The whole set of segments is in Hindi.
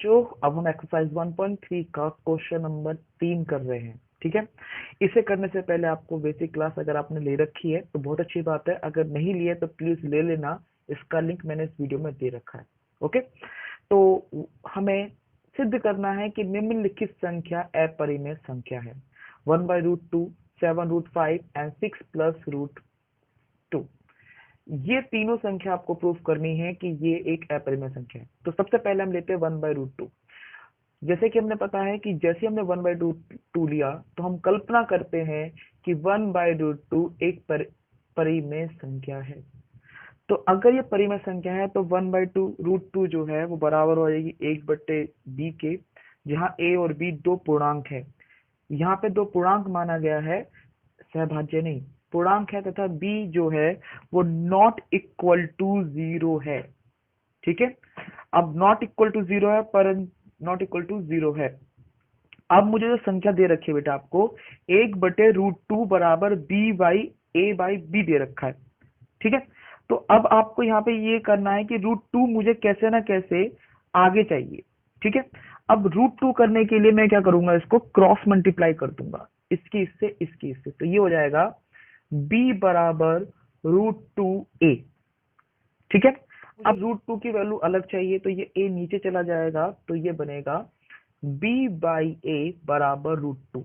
बच्चों, अब हम एक्सरसाइज 1.3 का क्वेश्चन नंबर 3 कर रहे हैं। ठीक है, इसे करने से पहले आपको बेसिक क्लास अगर आपने ले रखी है तो बहुत अच्छी बात है, अगर नहीं लिए तो प्लीज ले लेना, इसका लिंक मैंने इस वीडियो में दे रखा है। ओके, तो हमें सिद्ध करना है कि निम्नलिखित संख्या अपरिमेय संख्या है। 1/√2, 7√5 एंड 6+√2। ये तीनों संख्या आपको प्रूफ करनी है कि ये एक अपरिमेय संख्या है। तो सबसे पहले हम लेते हैं 1/√2। जैसे कि हमने पता है कि जैसे हमने 1/√2 लिया तो हम कल्पना करते हैं कि 1/√2 एक परिमेय संख्या है। तो अगर ये परिमेय संख्या है तो 1/√2 जो है वो बराबर हो जाएगी 1/b के, जहाँ a और b दो पूर्णांक है। यहाँ पे दो पूर्णांक माना गया है, सहभाज्य नहीं, पूर्णांक है, तथा b जो है वो नॉट इक्वल टू 0 है। ठीक है, अब नॉट इक्वल टू 0 है, पर नॉट इक्वल टू 0 है। अब मुझे जो संख्या दे रखी है बेटा आपको 1/√2 बराबर b/a/b दे रखा है। ठीक है, तो अब आपको यहाँ पे ये करना है कि √2 मुझे कैसे ना कैसे आगे चाहिए। ठीक है, अब √2 करने के लिए मैं क्या करूंगा, इसको क्रॉस मल्टीप्लाई कर दूंगा, इसकी इससे इसकी इससे, तो ये हो जाएगा b बराबर √2a। ठीक है, अब √2 की वैल्यू अलग चाहिए तो ये a नीचे चला जाएगा, तो ये बनेगा b/a बराबर √2।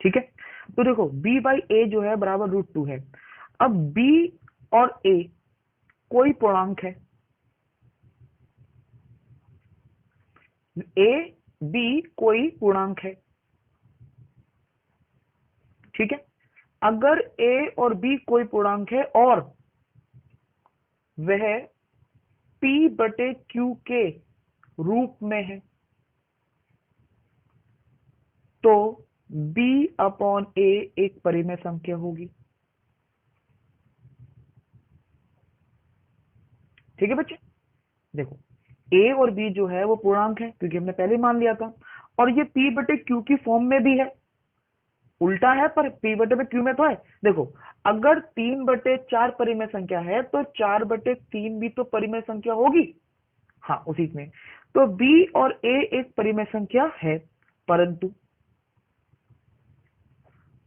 ठीक है, तो देखो b/a जो है बराबर √2 है। अब b और a कोई पूर्णांक है, a b कोई पूर्णांक है। ठीक है, अगर a और b कोई पूर्णांक है और वह p/q के रूप में है तो b/a एक परिमेय संख्या होगी। ठीक है बच्चे, देखो a और b जो है वो पूर्णांक है क्योंकि हमने पहले मान लिया था, और ये p/q की फॉर्म में भी है। उल्टा है पर p/q में तो है। देखो, अगर 3/4 परिमेय संख्या है तो 4/3 भी तो परिमेय संख्या होगी। हाँ, उसी में तो b और a एक परिमेय संख्या है, परंतु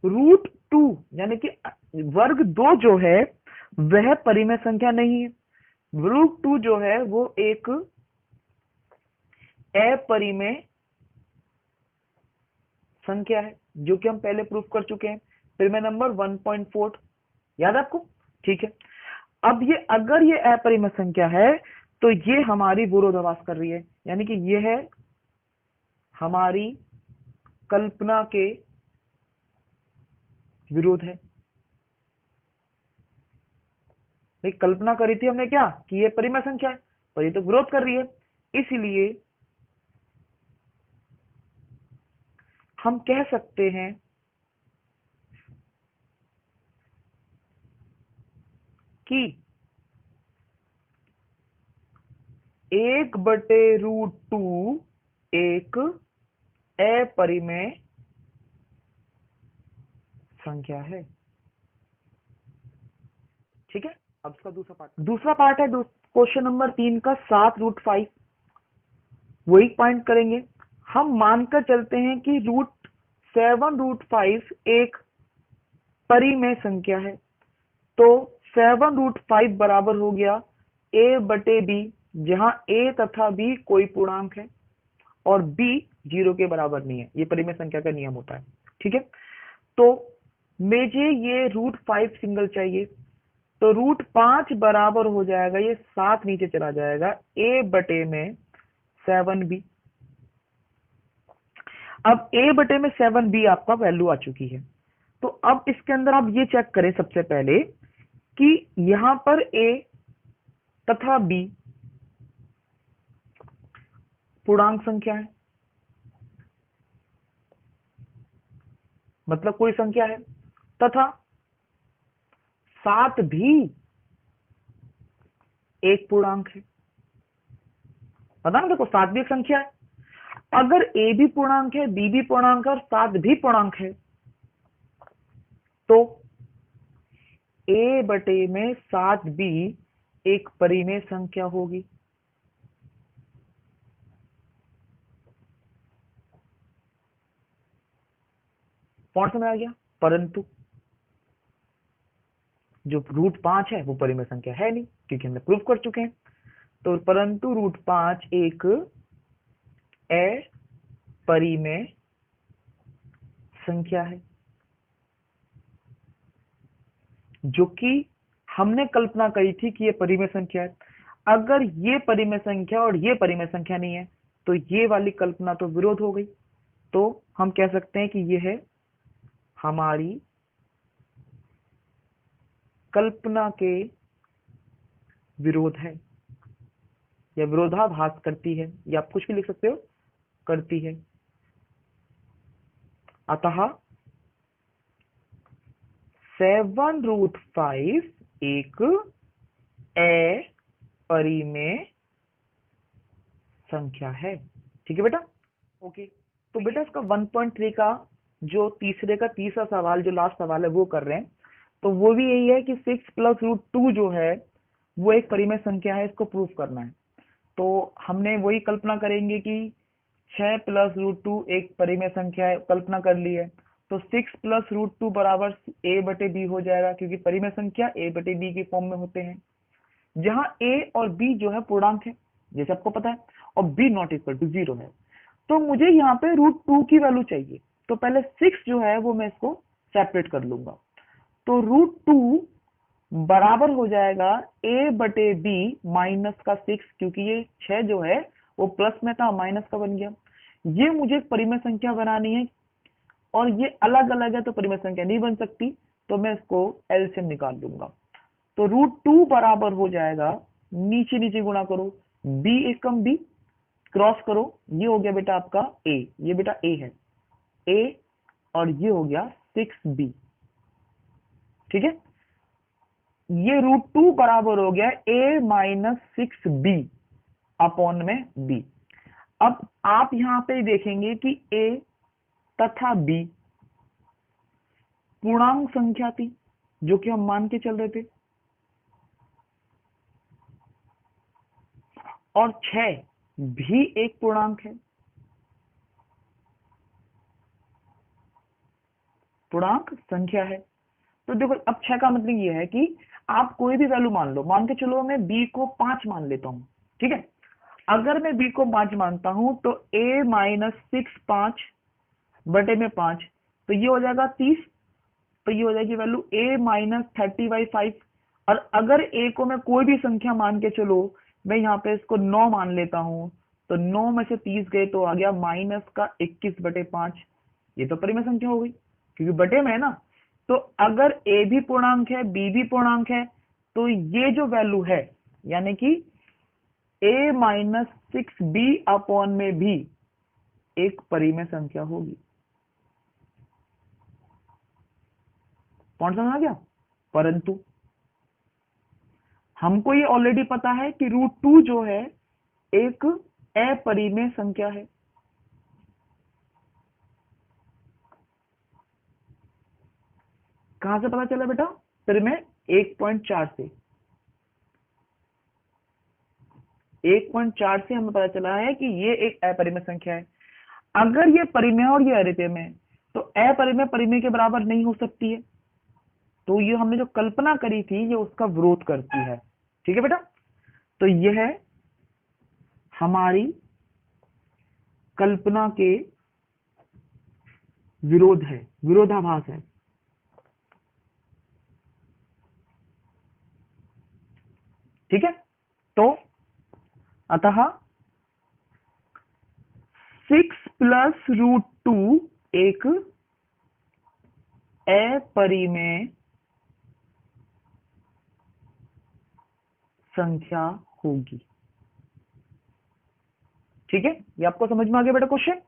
√2 यानी कि वर्ग 2 जो है वह परिमेय संख्या नहीं है। √2 जो है वो एक अपरिमेय संख्या है, जो कि हम पहले प्रूफ कर चुके हैं, परिमेय नंबर 1.4, याद है आपको। ठीक है, अब ये अगर ये अपरिमेय संख्या है तो ये हमारी विरोधाभास कर रही है, यानी कि ये है हमारी कल्पना के विरोध है। कल्पना करी थी हमने क्या कि ये परिमेय संख्या है, पर ये तो विरोध कर रही है, इसलिए हम कह सकते हैं कि 1/√2 एक अपरिमेय संख्या है। ठीक है, अब इसका दूसरा पार्ट है क्वेश्चन नंबर 3 का 7√5। वही पॉइंट करेंगे। हम मानकर चलते हैं कि 7√5 एक परिमेय संख्या है, तो 7√5 बराबर हो गया a/b, जहां a तथा b कोई पूर्णांक है और b 0 के बराबर नहीं है। ये परिमेय संख्या का नियम होता है। ठीक है, तो मुझे ये √5 सिंगल चाहिए, तो √5 बराबर हो जाएगा, ये 7 नीचे चला जाएगा, a/7b। अब a/7b आपका वैल्यू आ चुकी है। तो अब इसके अंदर आप ये चेक करें सबसे पहले कि यहां पर a तथा b पूर्णांक संख्या है, मतलब कोई संख्या है, तथा 7 भी एक पूर्णांक है। पता ना, देखो 7 भी एक संख्या है। अगर a भी पूर्णांक है, b भी पूर्णांक है और 7 भी पूर्णांक है, तो a/7b एक परिमेय संख्या होगी। पॉइंट समझ आ गया। परंतु जो √5 है वो परिमेय संख्या है नहीं, क्योंकि हमने प्रूफ कर चुके हैं। तो परंतु √5 एक अपरिमेय संख्या है, जो कि हमने कल्पना करी थी कि ये परिमेय संख्या है। अगर ये परिमेय संख्या और ये परिमेय संख्या नहीं है तो ये वाली कल्पना तो विरोध हो गई। तो हम कह सकते हैं कि ये है हमारी कल्पना के विरोध है, या विरोधाभास करती है, या आप कुछ भी लिख सकते हो, करती है। अतः 7√5 एक अपरिमेय संख्या है। ठीक है बेटा, ओके। तो बेटा इसका 1.3 का जो तीसरा सवाल, जो लास्ट सवाल है वो कर रहे हैं। तो वो भी यही है कि 6 + √2 जो है वो एक परिमेय संख्या है, इसको प्रूफ करना है। तो हमने वही कल्पना करेंगे कि 6 + √2 एक परिमेय संख्या है, कल्पना कर ली है। तो 6 + √2 बराबर a/b हो जाएगा, क्योंकि परिमेय संख्या a/b की फॉर्म में होते हैं, जहां a और b जो है पूर्णांक है, जैसे आपको पता है, और b ≠ 0 है। तो मुझे यहाँ पे √2 की वैल्यू चाहिए। तो पहले 6 जो है वो मैं इसको सेपरेट कर लूंगा। तो √2 बराबर हो जाएगा a/b माइनस का 6, क्योंकि ये 6 जो है वो प्लस में था, माइनस का बन गया। ये मुझे एक परिमेय संख्या बनानी है, और ये अलग अलग है तो परिमेय संख्या नहीं बन सकती, तो मैं इसको एलसीएम निकाल लूंगा। तो √2 बराबर हो जाएगा, नीचे नीचे गुणा करो, b एकम b, क्रॉस करो, ये हो गया बेटा आपका a, ये बेटा a है, a, और ये हो गया 6b। ठीक है, ये √2 बराबर हो गया a - 6b अपॉन में b। अब आप यहां पे देखेंगे कि a तथा b पूर्णांक संख्या थी, जो कि हम मान के चल रहे थे, और 6 भी एक पूर्णांक है, पूर्णांक संख्या है। तो देखो, अब 6 का मतलब ये है कि आप कोई भी वैल्यू मान लो, मान के चलो मैं b को 5 मान लेता हूं। ठीक है, अगर मैं b को 5 मानता हूं तो a - 6 5/5, तो ये हो जाएगा 30। तो ये हो जाएगी वैल्यू a - 30/5। और अगर a को मैं कोई भी संख्या मान के चलो, मैं यहाँ पे इसको 9 मान लेता हूं, तो 9 में से 30 गए तो आ गया -21/5। ये तो परिमेय संख्या हो गई, क्योंकि बटे में है ना। तो अगर a भी पूर्णांक है, b भी पूर्णांक है, तो ये जो वैल्यू है, यानी कि a - 6b अपॉन में भी एक परिमेय संख्या होगी। कौन समझ आ गया? परंतु हमको ये ऑलरेडी पता है कि √2 जो है एक अपरिमेय संख्या है। कहां से पता चला बेटा? परिमेय 1.4 से। 1.4 से हमें पता चला है कि ये एक अपरिमेय संख्या है। अगर ये परिमेय और ये अपरिमेय, तो अपरिमेय परिमेय के बराबर नहीं हो सकती है। तो ये हमने जो कल्पना करी थी ये उसका विरोध करती है। ठीक है बेटा, तो यह हमारी कल्पना के विरोध है, विरोधाभास है। ठीक है, तो अतः 6 + √2 एक अपरिमेय संख्या होगी। ठीक है, ये आपको समझ में आ गया बेटा क्वेश्चन?